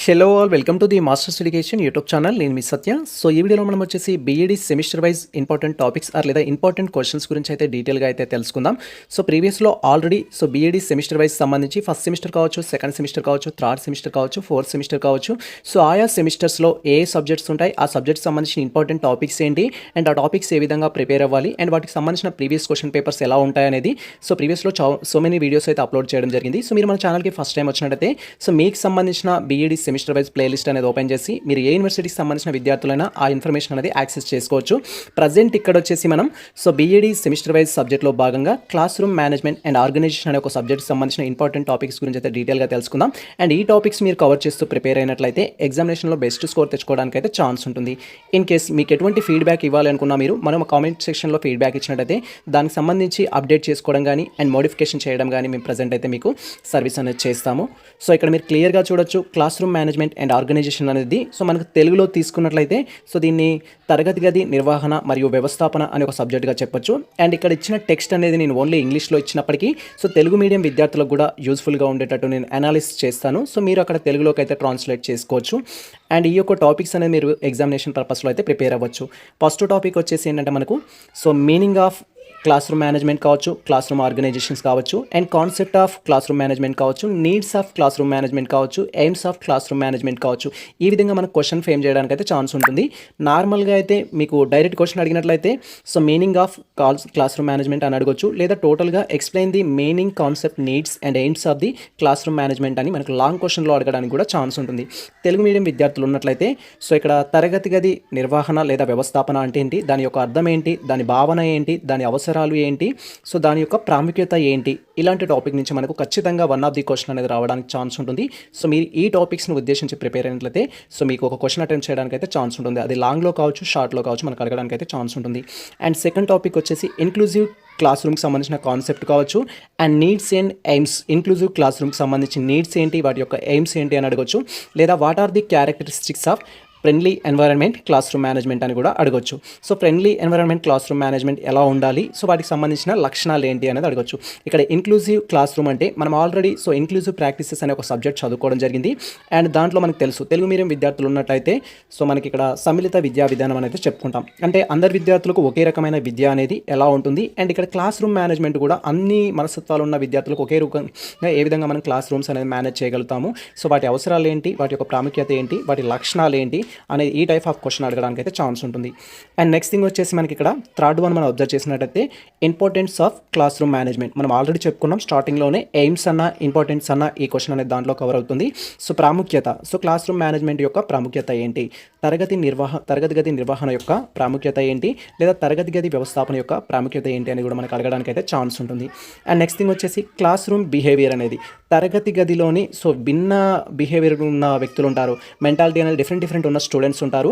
Hello all welcome to the masters education YouTube channel. నేను మీ Satya. So ఈ వీడియోలో మనం వచ్చేసి BEd semester wise important topics లేదా ఇంపార్టెంట్ క్వశ్చన్స్ గురించి అయితే డీటెయిల్గా అయితే తెలుసుకుందాం. సో ప్రీవియస్లో ఆల్రెడీ బీఈడి సెమిస్టర్ వైజ్ సంబంధించి ఫస్ట్ సెమిస్టర్ కావచ్చు, సెకండ్ సెమిస్టర్ కావచ్చు, థర్డ్ సెమిస్టర్ కావచ్చు, ఫోర్త్ సెమిస్టర్ కావచ్చు. సో ఆయా సెమిస్టర్స్లో ఏ సబ్జెక్ట్స్ ఉంటాయి, ఆ సబ్జెక్ట్స్ సంబంధించిన ఇంపార్టెంట్ టాపిక్స్ ఏంటి అండ్ ఆ టాపిక్స్ ఏ విధంగా ప్రిపేర్ అవ్వాలి అండ్ వాటికి సంబంధించిన ప్రీవియస్ క్వశ్చన్ పేపర్స్ ఎలా ఉంటాయి అనేది సో ప్రీవియస్లో సో మెనీ వీడియోస్ అయితే అప్లోడ్ చేయడం జరిగింది. సో మీరు మన ఛానల్కి ఫస్ట్ టైం వచ్చినట్టయితే సో మీకు సంబంధించిన బీఈడి సెమిస్టర్ వైజ్ ప్లేలిస్ట్ అనేది ఓపెన్ చేసి మీరు ఏ యూనివర్సిటీకి సంబంధించిన విద్యార్థులైనా ఆ ఇన్ఫర్మేషన్ అనేది యాక్సెస్ చేసుకోవచ్చు. ప్రజెంట్ ఇక్కడ వచ్చేసి మనం బీఈడి సెమిస్టర్ వైజ్ సబ్జెక్ట్లో భాగంగా class room management and organization అనే ఒక సబ్జెక్ట్కి సంబంధించిన ఇంపార్టెంట్ టాపిక్స్ గురించి అయితే డీటెయిల్గా తెలుసుకుందాం. అండ్ ఈ టాపిక్స్ మీరు కవర్ చేస్తూ ప్రిపేర్ అయినట్లయితే ఎగ్జామినేషన్లో బెస్ట్ స్కోర్ తెచ్చుకోవడానికి అయితే ఛాన్స్ ఉంటుంది. ఇన్ కేస్ మీకు ఎటువంటి ఫీడ్బ్యాక్ ఇవ్వాలి అనుకున్నా మీరు మనం కామెంట్ సెక్షన్లో ఫీడ్బ్యాక్ ఇచ్చినట్టయితే దానికి సంబంధించి అప్డేట్ చేసుకోవడం కానీ అండ్ మోడిఫికేషన్ చేయడం కానీ మేము ప్రజెంట్ అయితే మీకు సర్వీస్ అనేది చేస్తాము. సో ఇక్కడ మీరు క్లియర్గా చూడొచ్చు class room management and organization అనేది మనకు తెలుగులో తీసుకున్నట్లయితే దీన్ని తరగతి గది నిర్వహణ మరియు వ్యవస్థాపన అనే ఒక సబ్జెక్ట్గా చెప్పొచ్చు. అండ్ ఇక్కడ ఇచ్చిన టెక్స్ట్ అనేది నేను ఓన్లీ ఇంగ్లీష్లో ఇచ్చినప్పటికీ తెలుగు మీడియం విద్యార్థులకు కూడా యూస్ఫుల్గా ఉండేటట్టు నేను అనాలిసిస్ చేస్తాను. సో మీరు అక్కడ తెలుగులోకి అయితే ట్రాన్స్లేట్ చేసుకోవచ్చు. అండ్ ఈ యొక్క టాపిక్స్ అనేది మీరు ఎగ్జామినేషన్ పర్పస్లో అయితే ప్రిపేర్ అవ్వచ్చు. ఫస్ట్ టాపిక్ వచ్చేసి ఏంటంటే మనకు meaning of class room management కావచ్చు, క్లాస్ రూమ్ ఆర్గనైజేషన్స్ కావచ్చు and concept of class room management కావచ్చు, needs of class room management కావచ్చు, aims of class room management కావచ్చు. ఈ విధంగా మనకు క్వశ్చన్ ఫ్రేమ్ చేయడానికి అయితే ఛాన్స్ ఉంటుంది. నార్మల్గా అయితే మీకు డైరెక్ట్ క్వశ్చన్ అడిగినట్లయితే meaning of class room management అని అడగొచ్చు, లేదా టోటల్గా explain the meaning, concept, needs and aims of the class room management అని మనకు లాంగ్ క్వశ్చన్లో అడగడానికి కూడా ఛాన్స్ ఉంటుంది. తెలుగు మీడియం విద్యార్థులు ఉన్నట్లయితే ఇక్కడ తరగతి గది నిర్వహణ లేదా వ్యవస్థాపన అంటే ఏంటి, దాని యొక్క అర్థం ఏంటి, దాని భావన ఏంటి, దాని అవసరాలు ఏంటి, దాని యొక్క ప్రాముఖ్యత ఏంటి, ఇలాంటి టాపిక్ నుంచి మనకు ఖచ్చితంగా వన్ ఆఫ్ ది క్వశ్చన్ అనేది రావడానికి ఛాన్స్ ఉంటుంది. మీరు ఈ టాపిక్స్ని ఉద్దేశించి ప్రిపేర్ అయినట్లయితే మీకు ఒక క్వశ్చన్ అటెంప్ట్ చేయడానికి అయితే ఛాన్స్ ఉంటుంది. అది లాంగ్లో కావచ్చు, షార్ట్లో కావచ్చు, మనకు అడగడానికి అయితే ఛాన్స్ ఉంటుంది. అండ్ సెకండ్ టాపిక్ వచ్చేసి ఇన్క్లూజివ్ క్లాస్ రూమ్కి సంబంధించిన కాన్సెప్ట్ కావచ్చు and needs and AIIMS. Inclusive class రూమ్కి సంబంధించిన నీడ్స్ ఏంటి, వాటి యొక్క ఎయిమ్స్ ఏంటి అని అడగొచ్చు, లేదా what are the characteristics of friendly environment class room management అని కూడా అడగొచ్చు. Friendly environment class room management ఎలా ఉండాలి, వాటికి సంబంధించిన లక్షణాలు ఏంటి అనేది అడగొచ్చు. ఇక్కడ ఇన్క్లూజివ్ క్లాస్ రూమ్ అంటే మనం ఆల్రెడీ ఇన్క్లూజివ్ ప్రాక్టీసెస్ అనే ఒక సబ్జెక్ట్ చదువుకోవడం జరిగింది. అండ్ దాంట్లో మనకు తెలుసు తెలుగు మీడియం విద్యార్థులు ఉన్నట్లయితే మనకి ఇక్కడ సమ్మిళిత విద్యా విధానం అనేది చెప్పుకుంటాం. అంటే అందరి విద్యార్థులకు ఒకే రకమైన విద్య అనేది ఎలా ఉంటుంది. అండ్ ఇక్కడ క్లాస్ రూమ్ మేనేజ్మెంట్ కూడా అన్ని మనస్తత్వాలు ఉన్న విద్యార్థులకు ఒకే రకంగా ఏ విధంగా మనం క్లాస్ రూమ్స్ అనేది మేనేజ్ చేయగలుగుతాము, వాటి అవసరాలు ఏంటి, వాటి యొక్క ప్రాముఖ్యత ఏంటి, వాటి లక్షణాలు ఏంటి అనేది ఈ టైప్ ఆఫ్ క్వశ్చన్ అడగడానికి అయితే ఛాన్స్ ఉంటుంది. అండ్ నెక్స్ట్ థింగ్ వచ్చేసి మనకి ఇక్కడ థర్డ్ వన్ మనం అబ్జర్వ్ చేసినట్టయితే importance of class room management. మనం ఆల్రెడీ చెప్పుకున్నాం స్టార్టింగ్లోనే ఎయిమ్స్ అన్న ఇంపార్టెన్స్ అన్న ఈ క్వశ్చన్ అనేది దాంట్లో కవర్ అవుతుంది. ప్రాముఖ్యత, క్లాస్ రూమ్ మేనేజ్మెంట్ యొక్క ప్రాముఖ్యత ఏంటి, తరగతి గది నిర్వహణ యొక్క ప్రాముఖ్యత ఏంటి, లేదా తరగతి గది వ్యవస్థాపన యొక్క ప్రాముఖ్యత ఏంటి అని కూడా మనకు అడగడానికి అయితే ఛాన్స్ ఉంటుంది. అండ్ నెక్స్ట్ థింగ్ వచ్చేసి క్లాస్ రూమ్ బిహేవియర్ అనేది తరగతి గదిలోని భిన్న బిహేవియర్ ఉన్న వ్యక్తులు ఉంటారు, మెంటాలిటీ అనేది డిఫరెంట్ ఉన్న స్టూడెంట్స్ ఉంటారు.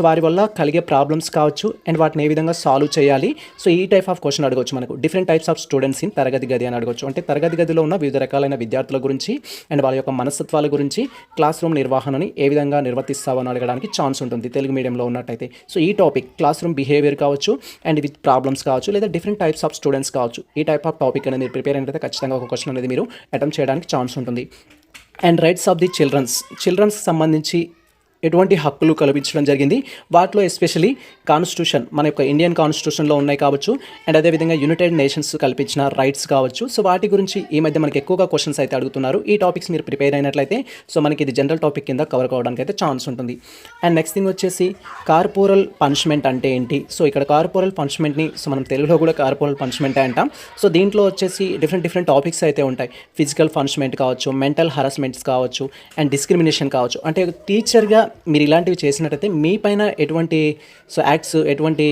వారి వల్ల కలిగే ప్రాబ్లమ్స్ కావచ్చు అండ్ వాటిని ఏ విధంగా సాల్వ్ చేయాలి, ఈ టైప్ ఆఫ్ క్వశ్చన్ అడగవచ్చు. మనకు different types of students in తరగతి గది అని అడగవచ్చు. అంటే తరగతి గదిలో ఉన్న వివిధ రకాలైన విద్యార్థుల గురించి అండ్ వాళ్ళ యొక్క మనస్తత్వాల గురించి క్లాస్ రూమ్ నిర్వహణని ఏ విధంగా నిర్వర్తిస్తావని అడగడానికి ఛాన్స్ ఉంటుంది తెలుగు మీడియంలో ఉన్నట్టయితే. ఈ టాపిక్ క్లాస్ రూమ్ బిహేవియర్ కావచ్చు అండ్ విత్ ప్రాబ్లమ్స్ కావచ్చు, లేదా డిఫరెంట్ టైప్స్ ఆఫ్ స్టూడెంట్స్ కావచ్చు, ఈ టైప్ ఆఫ్ టాపిక్ అనేది మీరు ప్రిపేర్ అయినట్లయితే ఖచ్చితంగా ఒక క్వశ్చన్ అనేది మీరు అటెంప్ట్ చేయడానికి ఛాన్స్ ఉంటుంది. And rights of the childrens సంబంధించి ఎటువంటి హక్కులు కల్పించడం జరిగింది, వాటిలో ఎస్పెషలీ కాన్స్టిట్యూషన్ మన యొక్క ఇండియన్ కాన్స్టిట్యూషన్లో ఉన్నాయి కావచ్చు అండ్ అదేవిధంగా యునైటెడ్ నేషన్స్ కల్పించిన రైట్స్ కావచ్చు. వాటి గురించి ఈ మధ్య మనకి ఎక్కువగా క్వశ్చన్స్ అయితే అడుగుతున్నారు. ఈ టాపిక్స్ మీరు ప్రిపేర్ అయినట్లయితే మనకి ఇది జనరల్ టాపిక్ కింద కవర్ కావడానికి అయితే ఛాన్స్ ఉంటుంది. అండ్ నెక్స్ట్ థింగ్ వచ్చేసి కార్పోరల్ పనిష్మెంట్ అంటే ఏంటి. ఇక్కడ కార్పోరల్ పనిష్మెంట్ని మనం తెలుగులో కూడా కార్పోరల్ పనిష్మెంట్ అంటాం. దీంట్లో వచ్చేసి డిఫరెంట్ టాపిక్స్ అయితే ఉంటాయి. ఫిజికల్ పనిష్మెంట్ కావచ్చు, మెంటల్ హరాస్మెంట్స్ కావచ్చు అండ్ డిస్క్రిమినేషన్ కావచ్చు. అంటే టీచర్గా మీరు ఇలాంటివి చేసినట్టయితే మీ పైన ఎటువంటి యాక్ట్స్, ఎటువంటి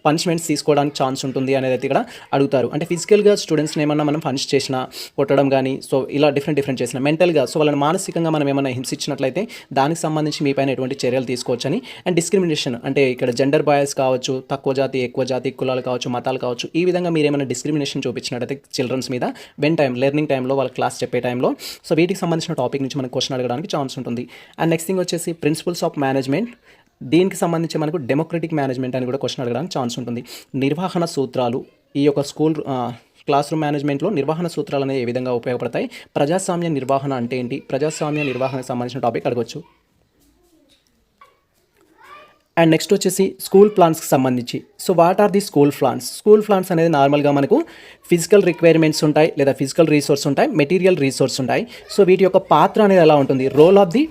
పనిష్మెంట్స్ తీసుకోవడానికి ఛాన్స్ ఉంటుంది అనేది అయితే ఇక్కడ అడుగుతారు. అంటే ఫిజికల్గా స్టూడెంట్స్ని ఏమన్నా మనం పనిష్ చేసినా, కొట్టడం కానీ ఇలా డిఫరెంట్ చేసిన, మెంటల్గా వాళ్ళని మానసికంగా మనం ఏమైనా హింసించినట్లయితే దానికి సంబంధించి మీ పైన ఎటువంటి చర్యలు తీసుకోవచ్చని. అండ్ డిస్క్రిమినేషన్ అంటే ఇక్కడ జెండర్ బయాస్ కావచ్చు, తక్కువ జాతి ఎక్కువ జాతి కులాలు కావచ్చు, మతాలు కావచ్చు, ఈ విధంగా మీరు ఏమైనా డిస్క్రిమినేషన్ చూపించినట్టయితే చిల్డ్రన్స్ మీద లెర్నింగ్ టైంలో వాళ్ళ క్లాస్ చెప్పే టైంలో వీటికి సంబంధించిన టాపిక్ నుంచి మనకు క్వశ్చన్ అడగడానికి ఛాన్స్ ఉంటుంది. అండ్ నెక్స్ట్ థింగ్ వచ్చేసి ప్రిన్సిపల్స్ ఆఫ్ మేనేజ్మెంట్. దీనికి సంబంధించి మనకు డెమోక్రటిక్ మేనేజ్మెంట్ అని కూడా క్వశ్చన్ అడగడానికి ఛాన్స్ ఉంటుంది. నిర్వహణ సూత్రాలు, ఈ యొక్క క్లాస్ రూమ్ మేనేజ్మెంట్లో నిర్వహణ సూత్రాలు అనేవి ఏ విధంగా ఉపయోగపడతాయి, ప్రజాస్వామ్య నిర్వహణ అంటే ఏంటి, ప్రజాస్వామ్య నిర్వహణకు సంబంధించిన టాపిక్ అడగొచ్చు. అండ్ నెక్స్ట్ వచ్చేసి స్కూల్ ప్లాన్స్కి సంబంధించి. So what are the school plans? School plans అనేది నార్మల్గా మనకు ఫిజికల్ రిక్వైర్మెంట్స్ ఉంటాయి, లేదా ఫిజికల్ రీసోర్స్ ఉంటాయి, మెటీరియల్ రీసోర్స్ ఉంటాయి. సో వీటి యొక్క పాత్ర అనేది ఎలా ఉంటుంది, role of the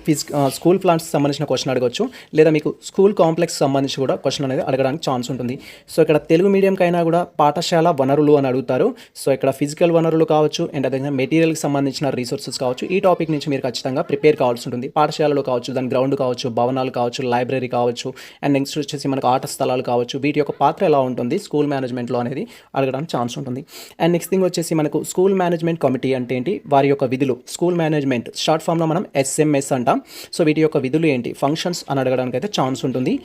school plans సంబంధించిన క్వశ్చన్ అడగవచ్చు, లేదా మీకు స్కూల్ కాంప్లెక్స్ సంబంధించి కూడా క్వశ్చన్ అనేది అడగడానికి ఛాన్స్ ఉంటుంది. సో ఇక్కడ తెలుగు మీడియంకైనా కూడా పాఠశాల వనరులు అని అడుగుతారు. సో ఇక్కడ ఫిజికల్ వనరులు కావచ్చు, అండ్ అదేవిధంగా మెటీరియల్కి సంబంధించిన రీసోర్సెస్ కావచ్చు. ఈ టాపిక్ నుంచి మీరు ఖచ్చితంగా ప్రిపేర్ కావాల్సి ఉంటుంది. పాఠశాలలో కావచ్చు, దాని గ్రౌండ్ కావచ్చు, భవనాలు కావచ్చు, లైబ్రరీ కావచ్చు, అండ్ నెక్స్ట్ వచ్చేసి మనకు ఆట స్థలాలు కావచ్చు. వీటి యొక్క పాత్ర ఎలా ఉంటుంది స్కూల్ మేనేజ్మెంట్లో అనేది అడగడానికి ఛాన్స్ ఉంటుంది. అండ్ నెక్స్ట్ థింగ్ వచ్చేసి మనకు స్కూల్ మేనేజ్మెంట్ కమిటీ అంటే ఏంటి, వారి యొక్క విధులు. స్కూల్ మేనేజ్మెంట్ షార్ట్ ఫామ్లో మనం SMS అంటాం. సో వీటి యొక్క విధులు ఏంటి, ఫంక్షన్స్ అని అడగడానికి అయితే ఛాన్స్ ఉంటుంది.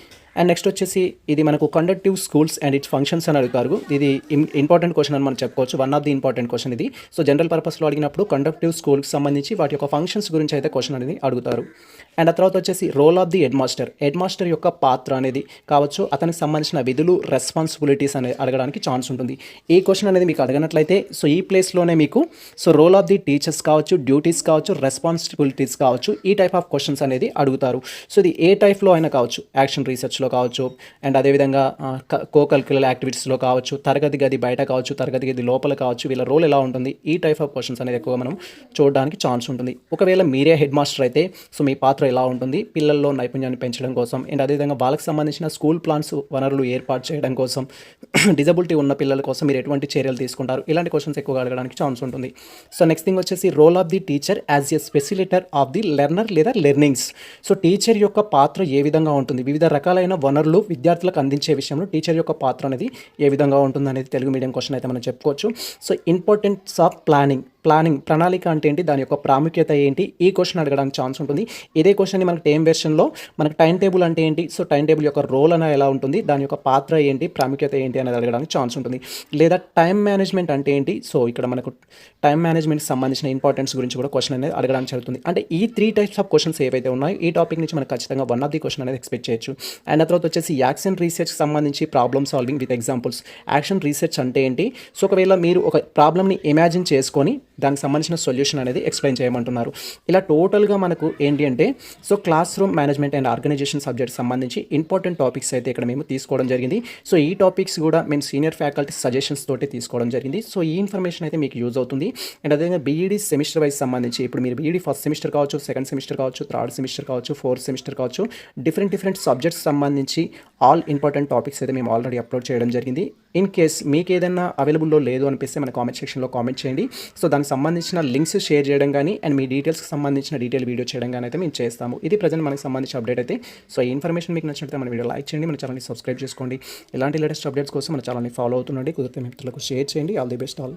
అండ్ నెక్స్ట్ వచ్చేసి ఇది మనకు conductive schools and it's functions అని అడుగుతారు. ఇది ఇంపార్టెంట్ క్వశ్చన్ అని మనం చెప్పుకోవచ్చు, one of the important question ఇది. సో జనరల్ పర్పస్లో అడిగినప్పుడు కండక్టివ్ స్కూల్కి సంబంధించి వాటి యొక్క ఫంక్షన్స్ గురించి అయితే క్వశ్చన్ అనేది అడుగుతారు. అండ్ ఆ తర్వాత వచ్చేసి role of the head master. Head master యొక్క పాత్ర అనేది కావచ్చు, అతనికి సంబంధించిన విధులు, రెస్పాన్సిబిలిటీస్ అనేది అడగడానికి ఛాన్స్ ఉంటుంది. ఈ క్వశ్చన్ అనేది మీకు అడగనట్లయితే సో ఈ ప్లేస్లోనే మీకు so role of the teachers కావచ్చు, డ్యూటీస్ కావచ్చు, రెస్పాన్సిబిలిటీస్ కావచ్చు, ఈ టైప్ ఆఫ్ క్వశ్చన్స్ అనేది అడుగుతారు. సో ఇది ఏ టైప్లో అయినా కావచ్చు, యాక్షన్ రీసెర్చ్లో కావచ్చు, అండ్ అదేవిధంగా కో కరిక్యులర్ యాక్టివిటీస్లో కావచ్చు, తరగతి గది బయట కావచ్చు, తరగతి గది లోపల కావచ్చు, వీళ్ళ రోల్ ఎలా ఉంటుంది, ఈ టైప్ ఆఫ్ క్వశ్చన్స్ అనేది ఎక్కువగా మనం చూడడానికి ఛాన్స్ ఉంటుంది. ఒకవేళ మీరే హెడ్ మాస్టర్ అయితే సో మీ పాత్ర ఎలా ఉంటుంది, పిల్లల్లో నైపుణ్యాన్ని పెంచడం కోసం, అండ్ అదేవిధంగా వాళ్ళకి సంబంధించిన స్కూల్ ప్లాన్స్ వనరులు ఏర్పాటు చేయడం కోసం, డిజబిలిటీ ఉన్న పిల్లల కోసం మీరు ఎటువంటి చర్యలు తీసుకుంటారు, ఇలాంటి క్వశ్చన్స్ ఎక్కువగా అడగడానికి ఛాన్స్ ఉంటుంది. సో నెక్స్ట్ థింగ్ వచ్చేసి role of the teacher as a facilitator of the learner లేదా లెర్నింగ్స్. సో టీచర్ యొక్క పాత్ర ఏ విధంగా ఉంటుంది, వివిధ రకాలైన వనరులు విద్యార్థులకు అందించే విషయంలో టీచర్ యొక్క పాత్ర అనేది ఏ విధంగా ఉంటుంది అనేది తెలుగు మీడియం క్వశ్చన్ అయితే మనం చెప్పుకోవచ్చు. సో ఇంపార్టెన్స్ ఆఫ్ ప్రణాళిక అంటే ఏంటి, దాని యొక్క ప్రాముఖ్యత ఏంటి, ఈ క్వశ్చన్ అడగడానికి ఛాన్స్ ఉంటుంది. ఇదే క్వశ్చన్ని మనకు టైం వెర్షన్లో మనకు టైం టేబుల్ అంటే ఏంటి, సో టైం టేబుల్ యొక్క రోల్ అనేది ఎలా ఉంటుంది, దాని యొక్క పాత్ర ఏంటి, ప్రాముఖ్యత ఏంటి అనేది అడగడానికి ఛాన్స్ ఉంటుంది. లేదా టైం మేనేజ్మెంట్ అంటే ఏంటి, సో ఇక్కడ మనకు టైం మేనేజ్మెంట్కి సంబంధించిన ఇంపార్టెన్స్ గురించి కూడా క్వశ్చన్ అనేది అడగడానికి జరుగుతుంది. అంటే ఈ 3 టైప్స్ ఆఫ్ క్వశ్చన్స్ ఏవైతే ఉన్నాయో ఈ టాపిక్ నుంచి మనకు ఖచ్చితంగా వన్ ఆఫ్ ది క్వశ్చన్ అనేది ఎక్స్పెక్ట్ చేయొచ్చు. అండ్ ఆ తర్వాత వచ్చేసి యాక్షన్ రీసెర్చ్ సంబంధించి problem solving with examples. Action research అంటే ఏంటి, సో ఒకవేళ మీరు ఒక ప్రాబ్లమ్ని ఇమాజిన్ చేసుకొని దానికి సంబంధించిన సొల్యూషన్ అనేది ఎక్స్ప్లెయిన్ చేయమంటున్నారు. ఇలా టోటల్గా మనకు ఏంటి అంటే so class room management and organization subject సంబంధించి ఇంపార్టెంట్ టాపిక్స్ అయితే ఇక్కడ మేము తీసుకోవడం జరిగింది. సో ఈ టాపిక్స్ కూడా మేము సీనియర్ ఫ్యాకల్టీ సజెషన్స్ తోటి తీసుకోవడం జరిగింది. సో ఈ ఇన్ఫర్మేషన్ అయితే మీకు యూజ్ అవుతుంది. అండ్ అదేవిధంగా బీఈడీ సెమిస్టర్ వైజ్ సంబంధించి ఇప్పుడు మీరు బీఈడీ ఫస్ట్ సెమిస్టర్ కావచ్చు, సెకండ్ సెమిస్టర్ కావచ్చు, థర్డ్ సెమిస్టర్ కావచ్చు, ఫోర్త్ సెమిస్టర్ కావచ్చు, డిఫరెంట్ సబ్జెక్ట్స్ సంబంధించి ఆల్ ఇంపార్టెంట్ టాపిక్స్ అయితే మేము ఆల్రెడీ అప్లోడ్ చేయడం జరిగింది. ఇన్ కేస్ మీకు ఏదైనా అవైలబుల్లో లేదు అనిపిస్తే మన కామెంట్ సెక్షన్లో కామెంట్ చేయండి. సో దానికి సంబంధించిన లింక్స్ షేర్ చేయడం కానీ అండ్ మీ డీటెయిల్స్కి సంబంధించిన డీటెయిల్ వీడియో చేయడం కానీ అయితే మేము చేస్తాము. ఇది ప్రజెంట్ మనకు సంబంధించిన అప్డేట్ అయితే. సో ఈ ఇన్ఫర్మేషన్ మీకు నచ్చినట్లయితే మన వీడియో లైక్ చేయండి, మన ఛానల్ని సబ్స్క్రైబ్ చేసుకోండి. ఇలాంటి లేటెస్ట్ అప్డేట్స్ కోసం మన ఛానల్ని ఫాలో అవుతుండండి. కుదిరితే మిత్రులకు షేర్ చేయండి. All the best all.